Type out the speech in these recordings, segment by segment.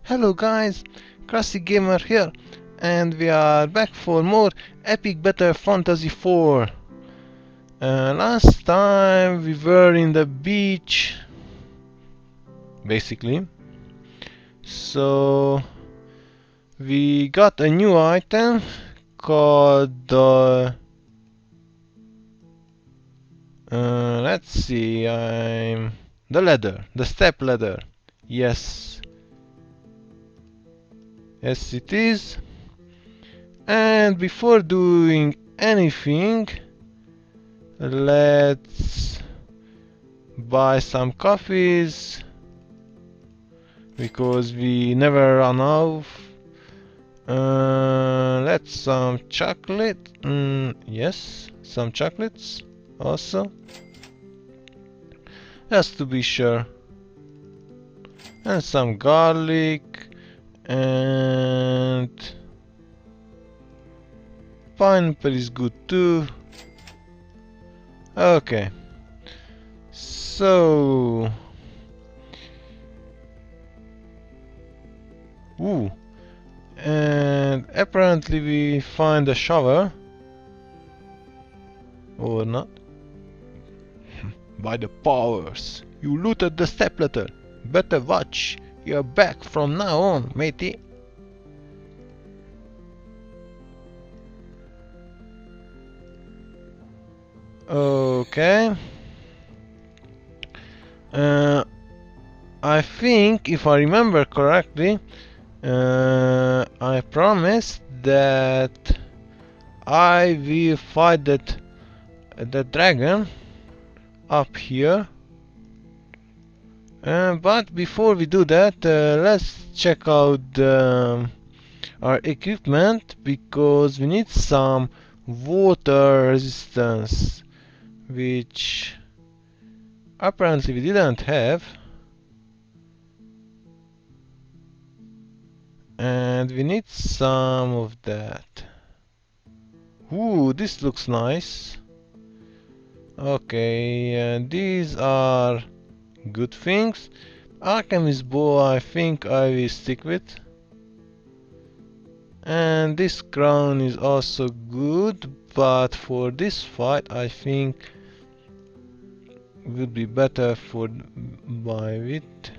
Hello guys, Classic Gamer here, and we are back for more Epic Battle Fantasy 4. Last time we were in the beach, basically. So we got a new item called let's see, the ladder, the step ladder. Yes, yes it is. And before doing anything, let's buy some coffees because we never run out. Let's some chocolate. Yes, some chocolates also, just to be sure. And some garlic and pineapple is good too. Okay, so ooh, and apparently we find a shower or not. By the powers, you looted the stepladder. Better watch. You're back from now on, matey. Okay. I think, if I remember correctly, I promised that I will fight the dragon up here. But before we do that, let's check out our equipment, because we need some water resistance, which apparently we didn't have, and we need some of that. Ooh, this looks nice. Okay, and these are good things. Alchemist bow I think I will stick with. And this crown is also good, but for this fight I think would be better for buy it.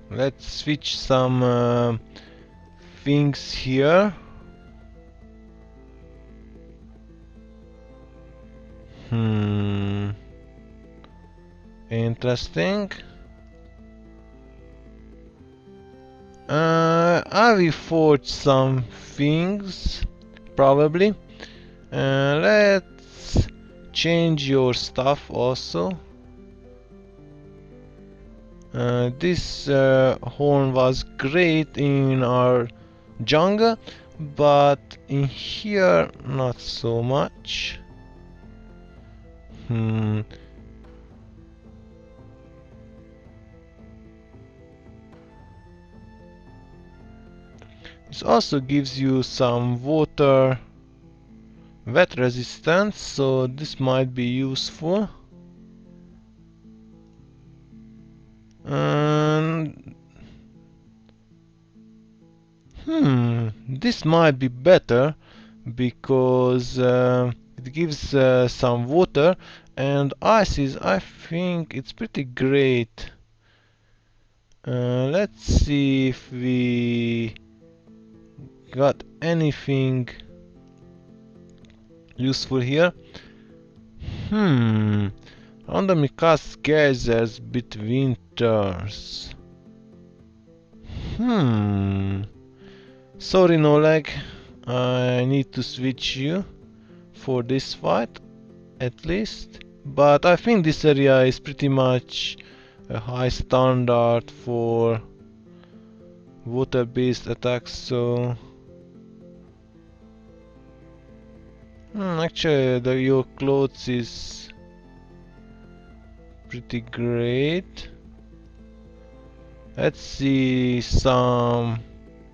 Let's switch some things here. Interesting. I will forge some things, probably. Let's change your stuff also. This horn was great in our jungle, but in here not so much. This also gives you some wet resistance, so this might be useful. And this might be better because it gives some water, and ice is, I think it's pretty great. Let's see if we got anything useful here. Randomly cast geysers between turns. Sorry, no lag. I need to switch you for this fight, at least. But I think this area is pretty much a high standard for water-based attacks, so actually your clothes is pretty great. Let's see some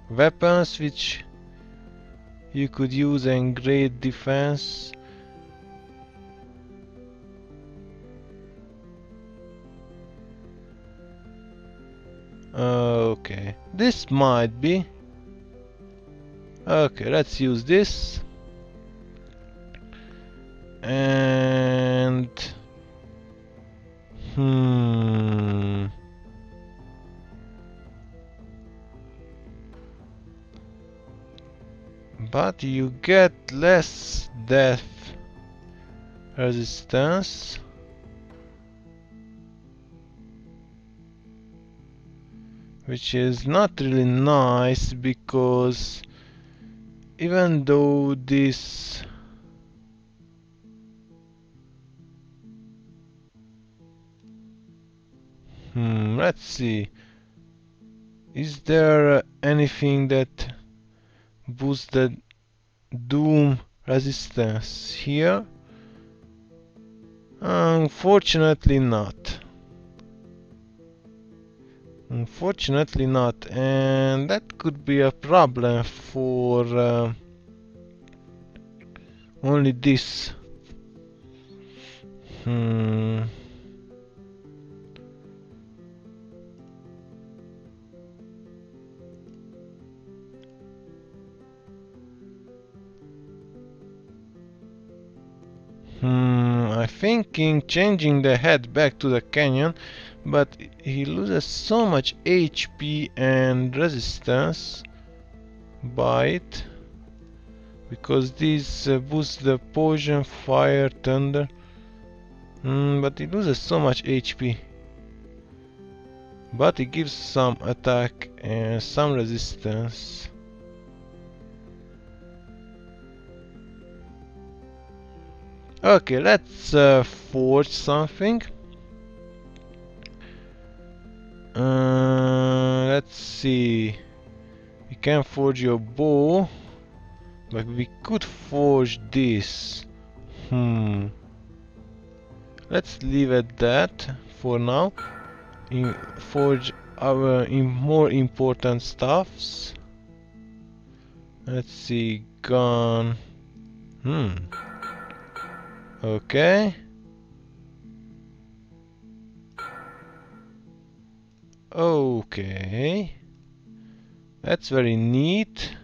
weapons which you could use a great defense. Okay, this might be. Okay, let's use this. And but you get less death resistance. Which is not really nice, because even though this let's see, is there anything that boosts the doom resistance here? Unfortunately not. Unfortunately not, and that could be a problem for only this. I'm thinking changing the head back to the canyon, but he loses so much HP and resistance by it, because this boosts the poison, fire, thunder. But he loses so much HP. But it gives some attack and some resistance. Okay, let's forge something. Let's see. We can forge your bow, but we could forge this. Let's leave it that for now. Forge our more important stuffs. Let's see, gun. Okay. Okay. That's very neat.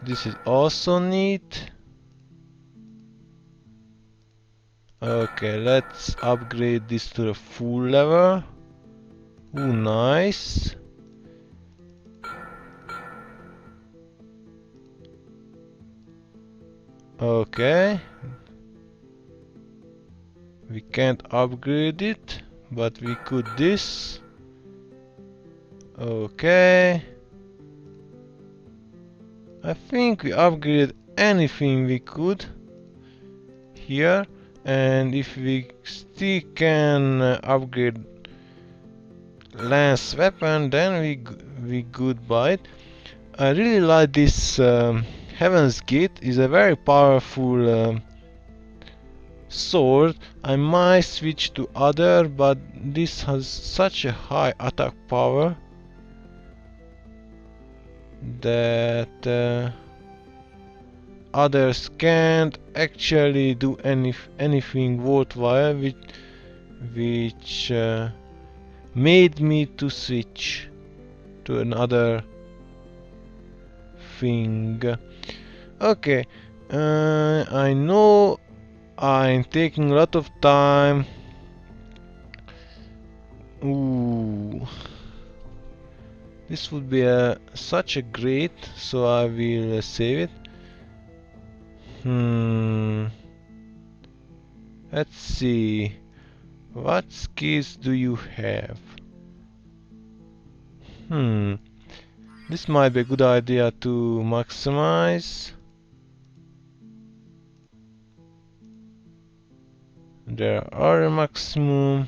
This is also neat. Okay, let's upgrade this to the full level. Ooh, nice. Okay. We can't upgrade it, but we could this. Okay. I think we upgraded anything we could here, and if we still can upgrade lance weapon, then we good buy it. I really like this Heaven's Gate. Is a very powerful sword. I might switch to other, but this has such a high attack power that others can't actually do anything worthwhile, which made me to switch to another thing. Okay, I know I'm taking a lot of time. Ooh, this would be such a great, so I will save it. Let's see. What skills do you have? This might be a good idea to maximize. There are a maximum.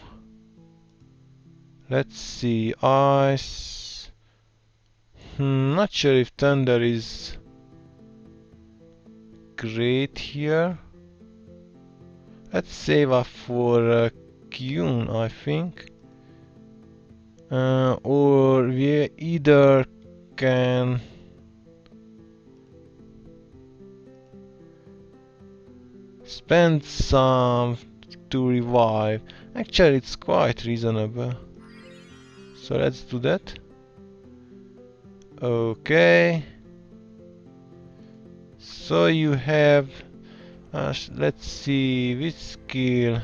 Let's see. Ice. Not sure if thunder is great here. Let's save up for Kyun, I think. Or we either can spend some to revive. Actually, it's quite reasonable. So let's do that. Okay. So you have... let's see, which skill?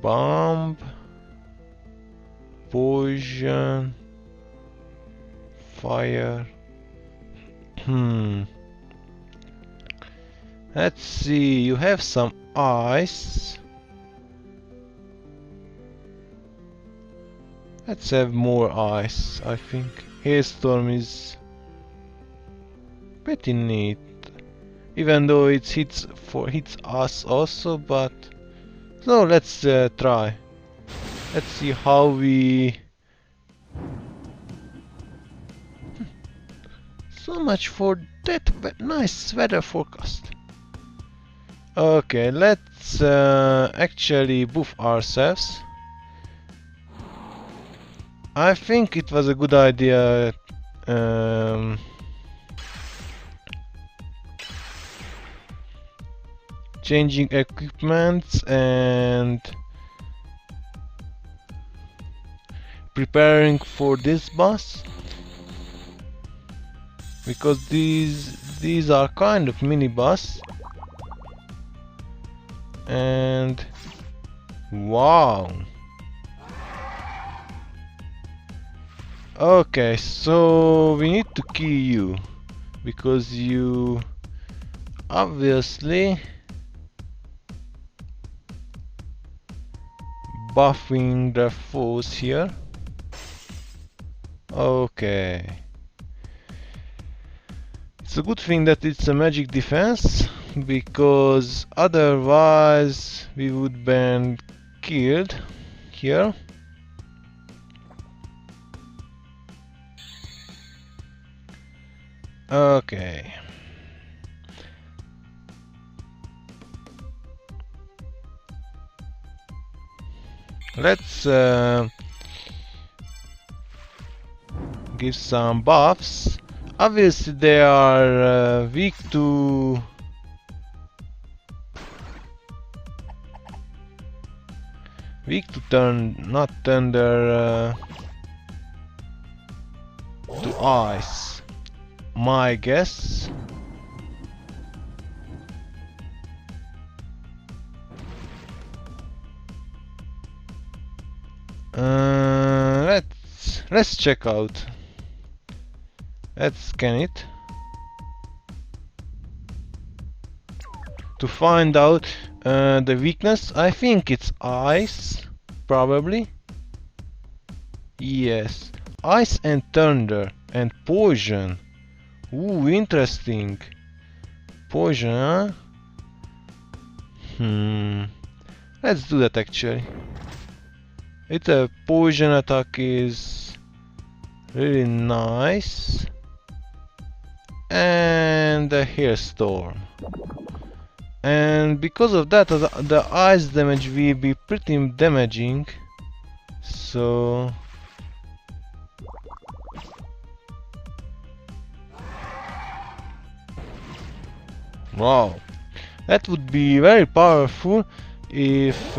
Bomb, poison, fire. Let's see, you have some ice. Let's have more ice, I think. Hailstorm is pretty neat. Even though it hits us also, but so let's try. Let's see how we... So much for that nice weather forecast. Okay, let's actually buff ourselves. I think it was a good idea changing equipment and preparing for this boss, because these are kind of mini boss. And wow. Okay, so we need to kill you because you obviously buffing the foes here. Okay. It's a good thing that it's a magic defense, because otherwise we would been killed here. Okay. Let's give some buffs. Obviously they are weak to not thunder, to ice, my guess. Let's check out. Let's scan it to find out the weakness. I think it's ice, probably. Yes, ice and thunder and poison. Ooh, interesting. Poison, huh? Let's do that actually. It's a poison attack is really nice. And a hailstorm. And because of that, the ice damage will be pretty damaging. So wow, that would be very powerful if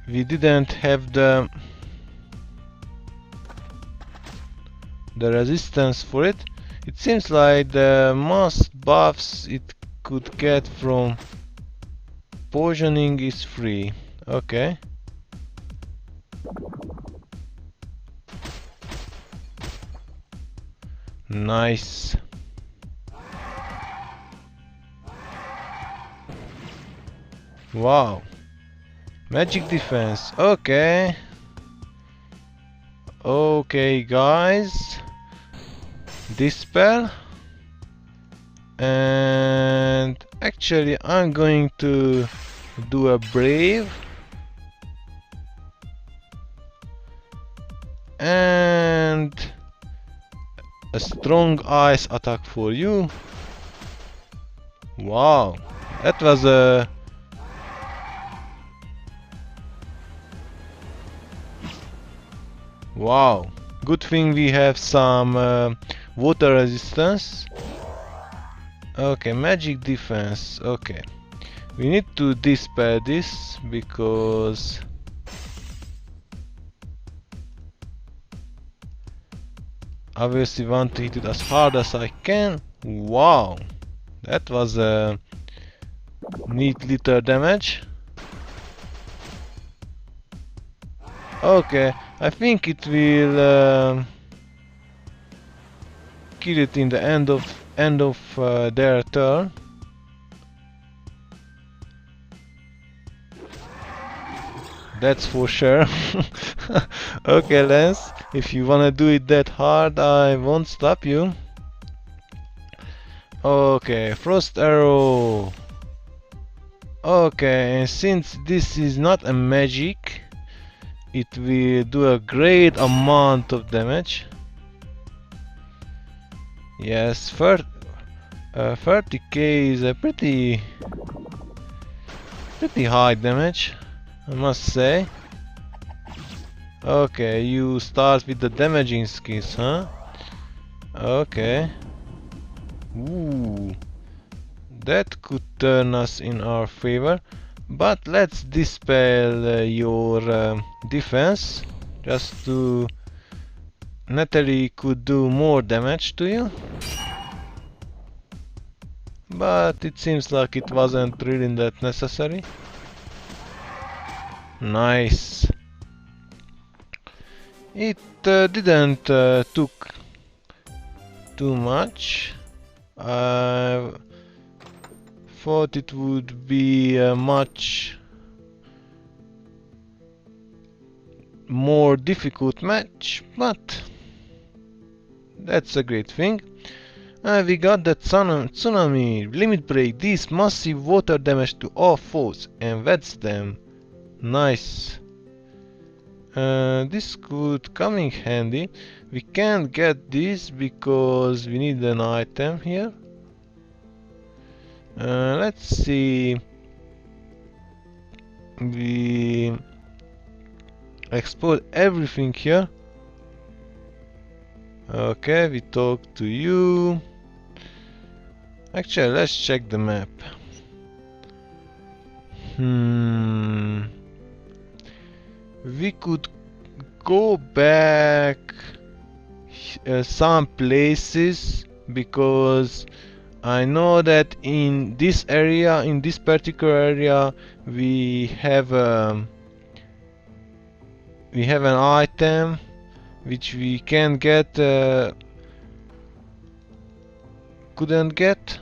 we didn't have the resistance for it. It seems like the most buffs it could get from poisoning is free. Okay. Nice. Wow. Magic defense. Okay. Okay, guys. Dispel. And actually I'm going to do a brave. And a strong ice attack for you. Wow, that was a... Wow, good thing we have some water resistance. Okay, magic defense. Okay, we need to dispel this because obviously want to hit it as hard as I can. Wow, that was a neat little damage. Okay, I think it will kill it in the end of their turn. That's for sure. Okay, Lance, if you wanna do it that hard, I won't stop you. Okay, frost arrow. Okay, and since this is not a magic, it will do a great amount of damage. Yes, 30k is a pretty high damage, I must say. Okay, you start with the damaging skills, huh? Okay. Ooh, that could turn us in our favor. But let's dispel your defense, just to Natalie could do more damage to you. But it seems like it wasn't really that necessary. Nice. It didn't took too much. I thought it would be a much more difficult match, but that's a great thing. We got that tsunami. Limit break. This massive water damage to all foes and wets them. Nice. This could come in handy. We can't get this because we need an item here. Let's see. We export everything here. Okay, we talk to you. Actually, let's check the map. We could go back some places because I know that in this area, in this particular area, we have an item which we can get, couldn't get,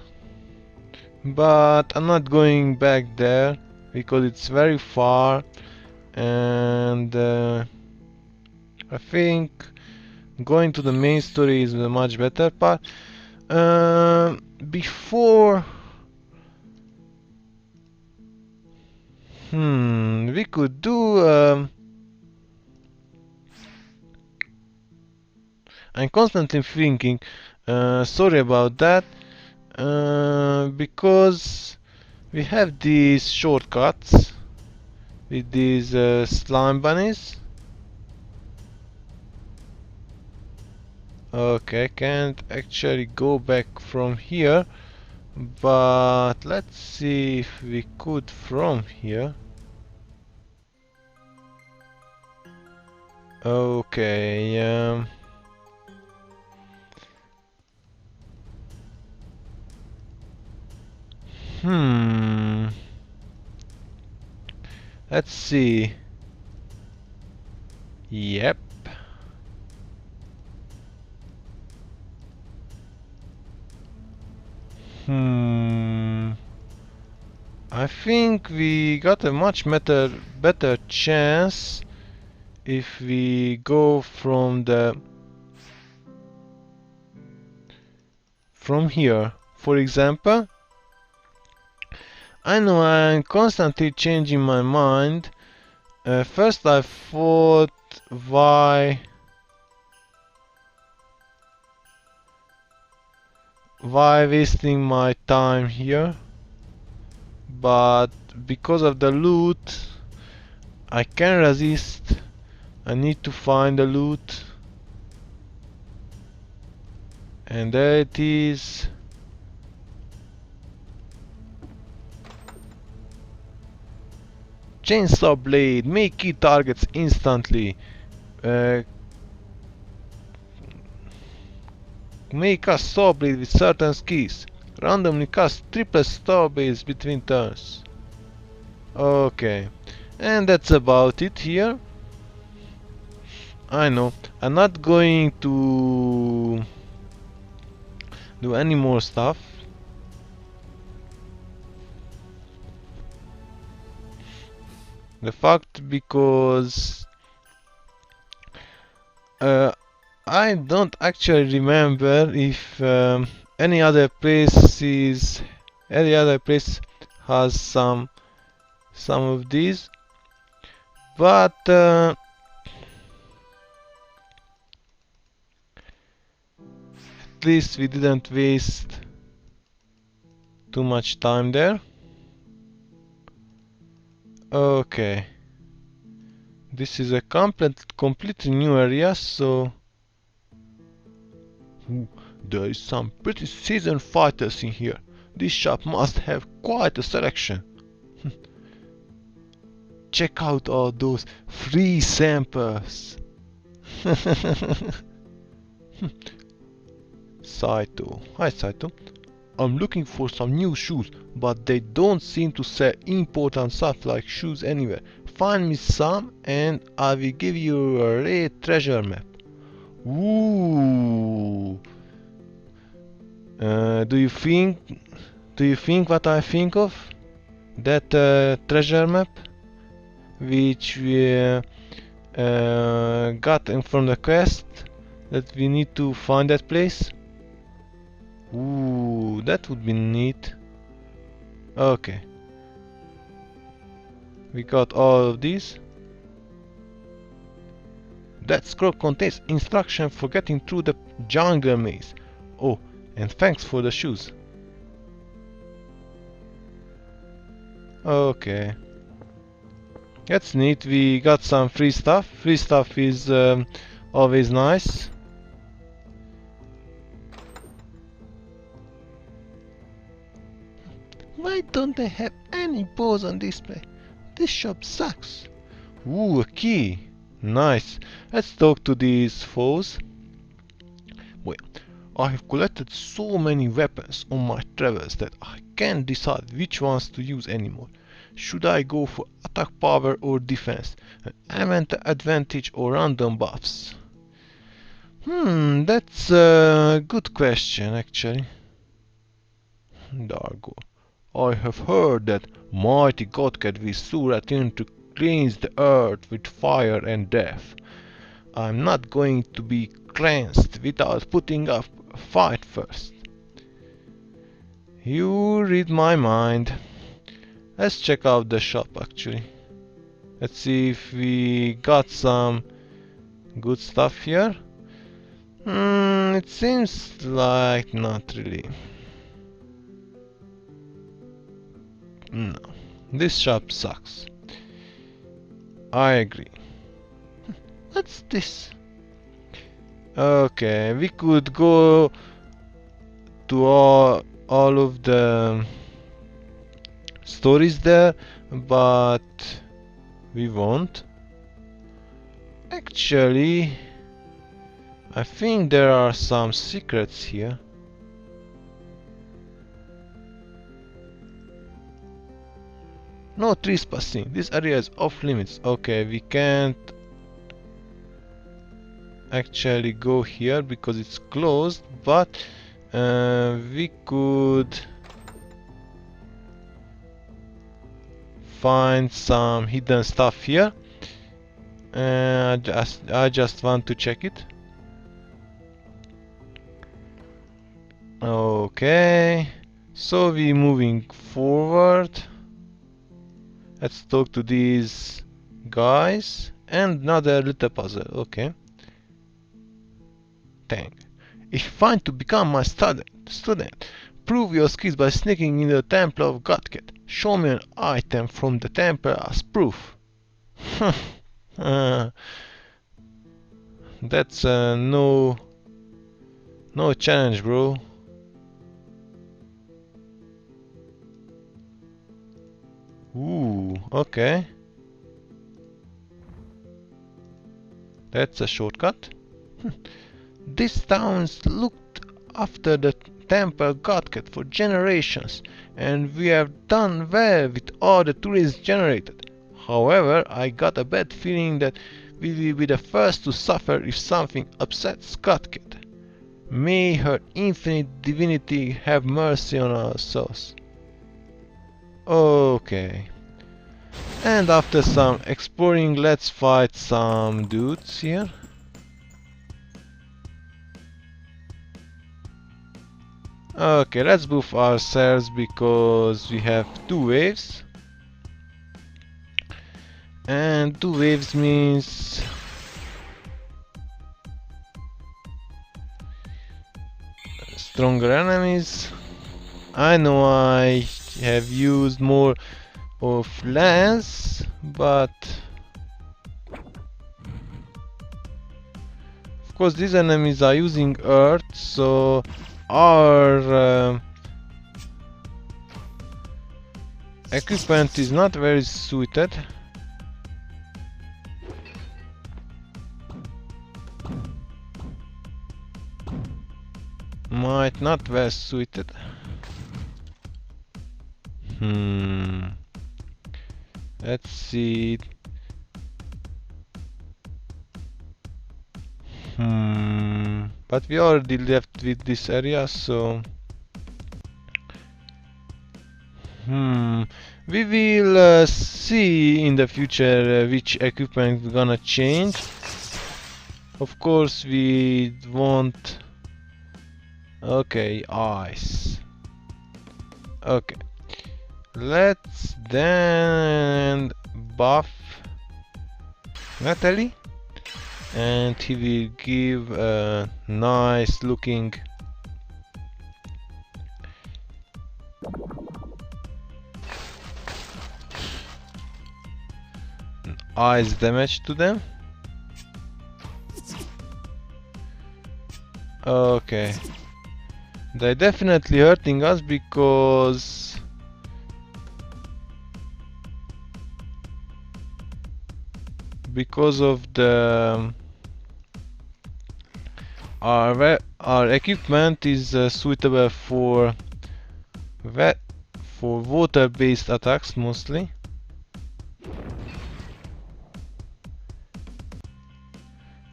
but I'm not going back there because it's very far, and I think going to the main story is the much better part. Before we could do I'm constantly thinking, sorry about that, because we have these shortcuts with these slime bunnies. Okay, can't actually go back from here, but let's see if we could from here. Okay, let's see. Yep. I think we got a much better chance if we go from here. For example, I know I'm constantly changing my mind. First I thought, why wasting my time here? But because of the loot, I can't resist. I need to find the loot. And there it is. Chainsaw blade, make key targets instantly. Uh, Make a saw blade with certain keys. Randomly cast triple saw blades between turns. Okay, and that's about it here. I know, I'm not going to do any more stuff. The fact because I don't actually remember if any other places, any other place has some of these, but at least we didn't waste too much time there. Okay, this is a completely new area, so ooh, there is some pretty seasoned fighters in here. This shop must have quite a selection. Check out all those free samples. Saito. Hi Saito. I'm looking for some new shoes, but they don't seem to sell important stuff like shoes anywhere. Find me some and I will give you a rare treasure map. Ooh. Do you think what I think of? That treasure map which we got in from the quest, that we need to find that place. Ooh, that would be neat. Okay, we got all of these. That scroll contains instruction for getting through the jungle maze. Oh, and thanks for the shoes. Okay, that's neat. We got some free stuff. Free stuff is always nice. Why don't they have any bows on display? This shop sucks. Ooh, a key. Nice. Let's talk to these foes. Well, I have collected so many weapons on my travels that I can't decide which ones to use anymore. Should I go for attack power or defense? An element advantage or random buffs? That's a good question actually. Dargo. I have heard that mighty Godcat will soon return to cleanse the earth with fire and death. I'm not going to be cleansed without putting up a fight first. You read my mind. Let's check out the shop actually. Let's see if we got some good stuff here. It seems like not really. No, this shop sucks. I agree. What's this? Okay, we could go to all of the stories there, but we won't. Actually, I think there are some secrets here. No trespassing. This area is off limits. Okay, we can't actually go here because it's closed, but we could find some hidden stuff here. I just want to check it. Okay, so we moving forward. Let's talk to these guys and another little puzzle. Okay. Thank. If you find to become my student, prove your skills by sneaking in the Temple of Godcat. Show me an item from the temple as proof. That's no No challenge, bro. Ooh, okay. That's a shortcut. These towns looked after the temple godcat for generations, and we have done well with all the tourists generated. However, I got a bad feeling that we will be the first to suffer if something upsets Godcat. May her infinite divinity have mercy on our souls. Okay. And after some exploring, let's fight some dudes here. Okay, let's buff ourselves because we have 2 waves. And 2 waves means stronger enemies. I know I have used more of lance, but of course these enemies are using earth, so our equipment is not very suited. Might not well suited. Let's see. But we already left with this area, so we will see in the future which equipment we're gonna change. Of course, we want. Okay, ice. Okay, let's then buff Natalie, and he will give a nice looking ice damage to them. Okay, they're definitely hurting us because of the our equipment is suitable for water-based attacks mostly.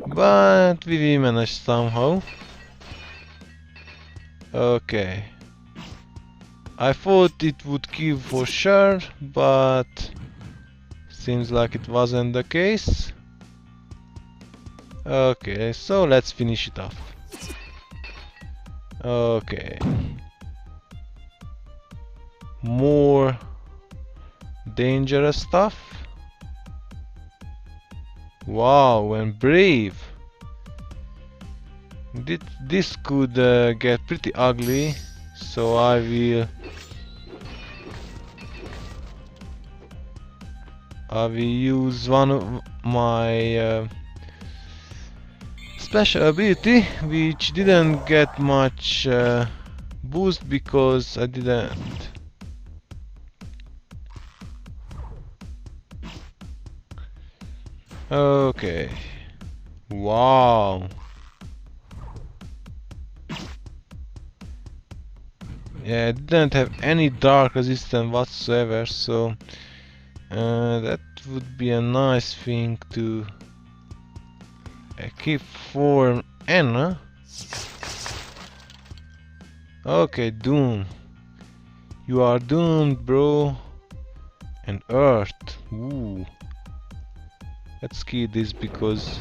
But we will manage somehow. Okay. I thought it would kill for sure, but seems like it wasn't the case. Okay, so let's finish it off. Okay. More dangerous stuff. Wow, and brave. This could get pretty ugly, so I will use one of my special ability, which didn't get much boost because I didn't. Okay. Wow. Yeah, it didn't have any dark resistance whatsoever, so that would be a nice thing to keep for Anna. Okay, Doom. You are doomed, bro. And Earth. Ooh. Let's kill this because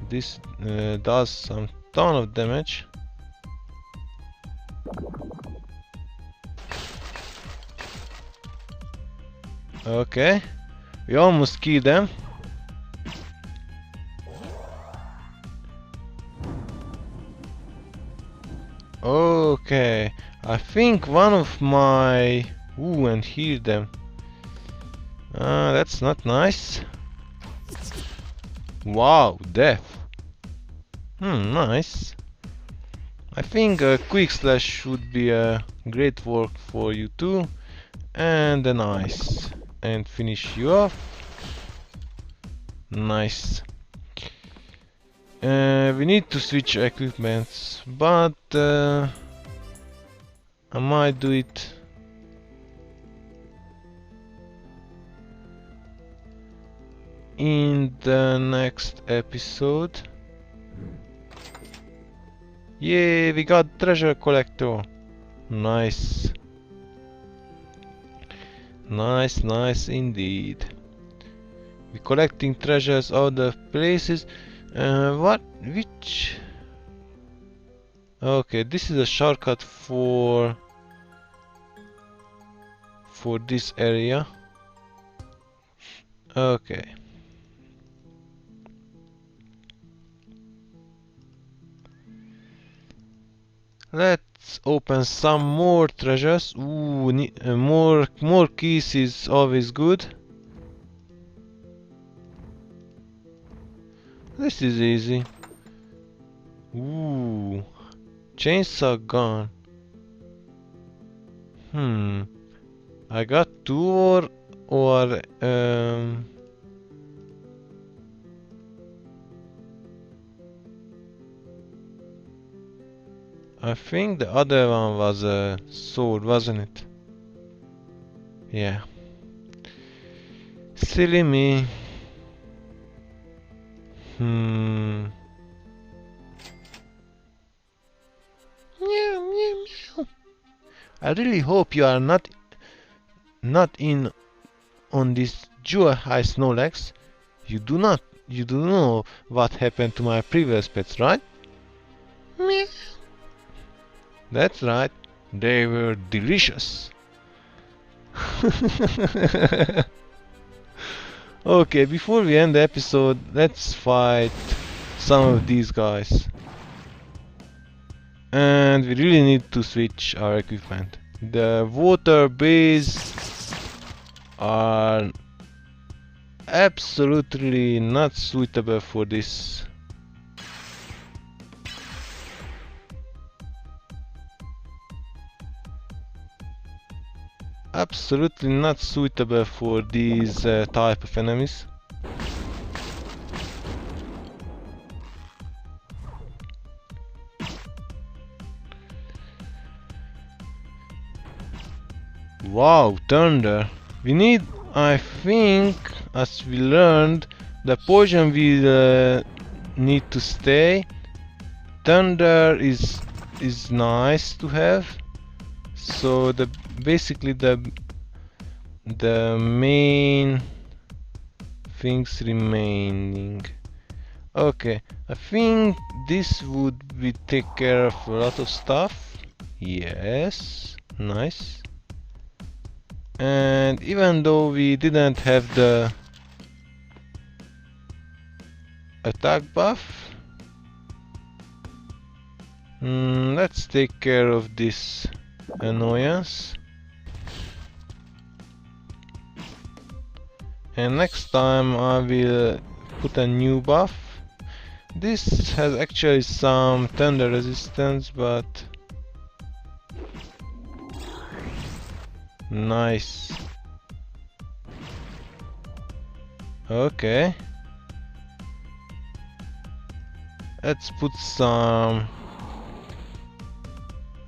this does some ton of damage. Okay, we almost killed them. Okay, I think one of my... Ooh, and heal them. That's not nice. Wow, death. Nice. I think a quick slash would be a great work for you too. And then ice. And finish you off. Nice. We need to switch equipments, but I might do it in the next episode. Yay, we got treasure collector. Nice. Nice indeed. We're collecting treasures out of places. Which? Okay, this is a shortcut for this area. Okay. Let's open some more treasures. Ooh, more keys is always good. This is easy. Ooh, chainsaw gun. I got two or I think the other one was a sword, wasn't it? Yeah. Silly me. Meow, meow, meow. I really hope you are not in on this jewel heist, Snorlax. You do know what happened to my previous pets, right? Meow. That's right. They were delicious. Okay, before we end the episode, let's fight some of these guys. And we really need to switch our equipment. The water base are absolutely not suitable for this. Absolutely not suitable for these type of enemies. Wow, thunder. We need, I think, as we learned, the poison will need to stay. Thunder is nice to have. So basically the main things remaining. Okay, I think this would be take care of a lot of stuff. Yes, nice. And even though we didn't have the attack buff, let's take care of this annoyance. And next time I will put a new buff. This has actually some thunder resistance, but nice. Okay. Let's put some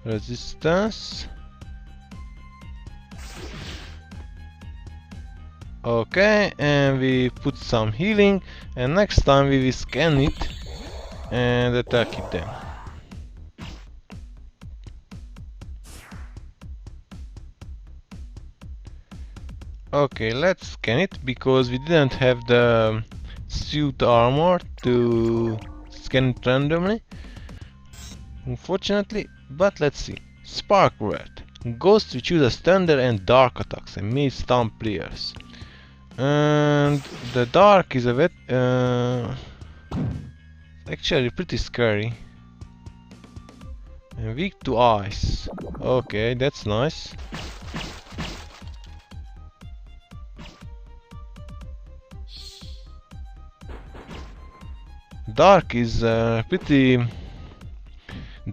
resistance. Okay, and we put some healing, and next time we will scan it and attack it then. Okay, let's scan it because we didn't have the suit armor to scan it randomly, unfortunately, but let's see. Spark Word. Ghosts which use thunder and dark attacks and may stun players. And the dark is a bit actually pretty scary. And weak to ice. Okay, that's nice. Dark is pretty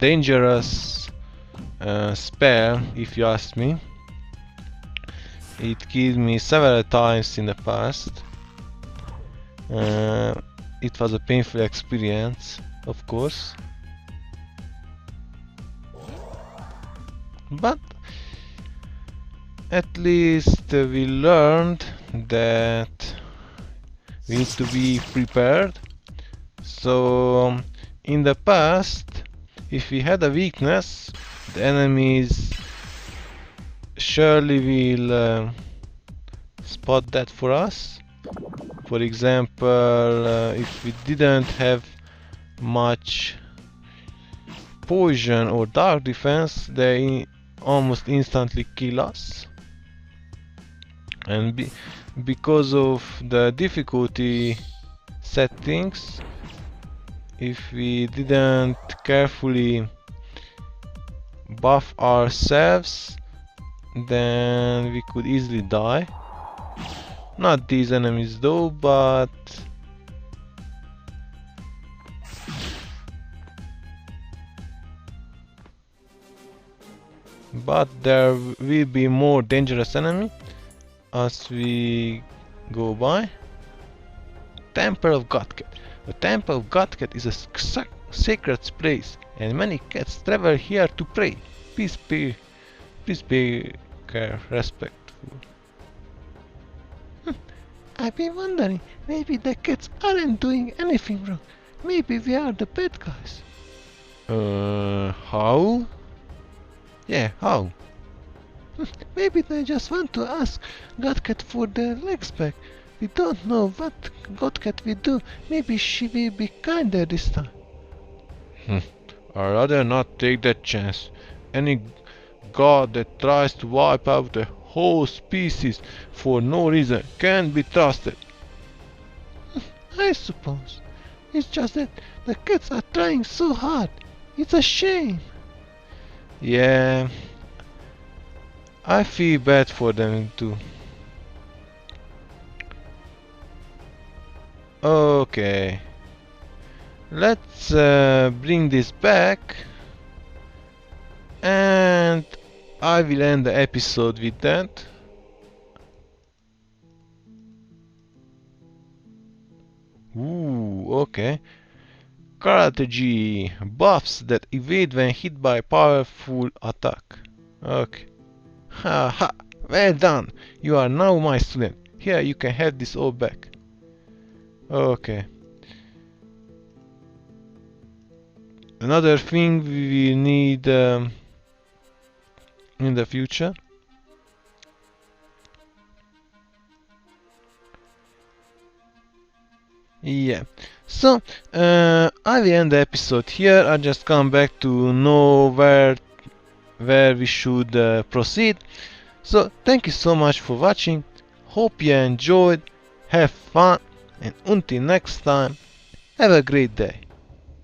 dangerous spell, if you ask me. It killed me several times in the past. It was a painful experience, of course. But at least we learned that we need to be prepared. So in the past, if we had a weakness, the enemies surely will spot that for us. For example, if we didn't have much poison or dark defense, they almost instantly kill us. And because of the difficulty settings, if we didn't carefully buff ourselves, then we could easily die. Not these enemies though, but there will be more dangerous enemy as we go by. Temple of Godcat. The Temple of Godcat is a sacred place, and many cats travel here to pray. Please pay respectful. I've been wondering, maybe the cats aren't doing anything wrong. Maybe we are the bad guys. How? Yeah, how? Maybe they just want to ask Godcat for their legs back. We don't know what Godcat will do. Maybe she will be kinder this time. I'd rather not take that chance. Any god that tries to wipe out the whole species for no reason can't be trusted. I suppose. It's just that the cats are trying so hard. It's a shame. Yeah, I feel bad for them too. Okay, let's bring this back, and I will end the episode with that. Ooh, okay. Karate buffs that evade when hit by powerful attack. Okay. Haha, well done. You are now my student. Here, you can have this all back. Okay. Another thing we need in the future. Yeah. So, I will end the episode here. I just come back to know where we should proceed. So, thank you so much for watching. Hope you enjoyed. Have fun. And until next time, have a great day.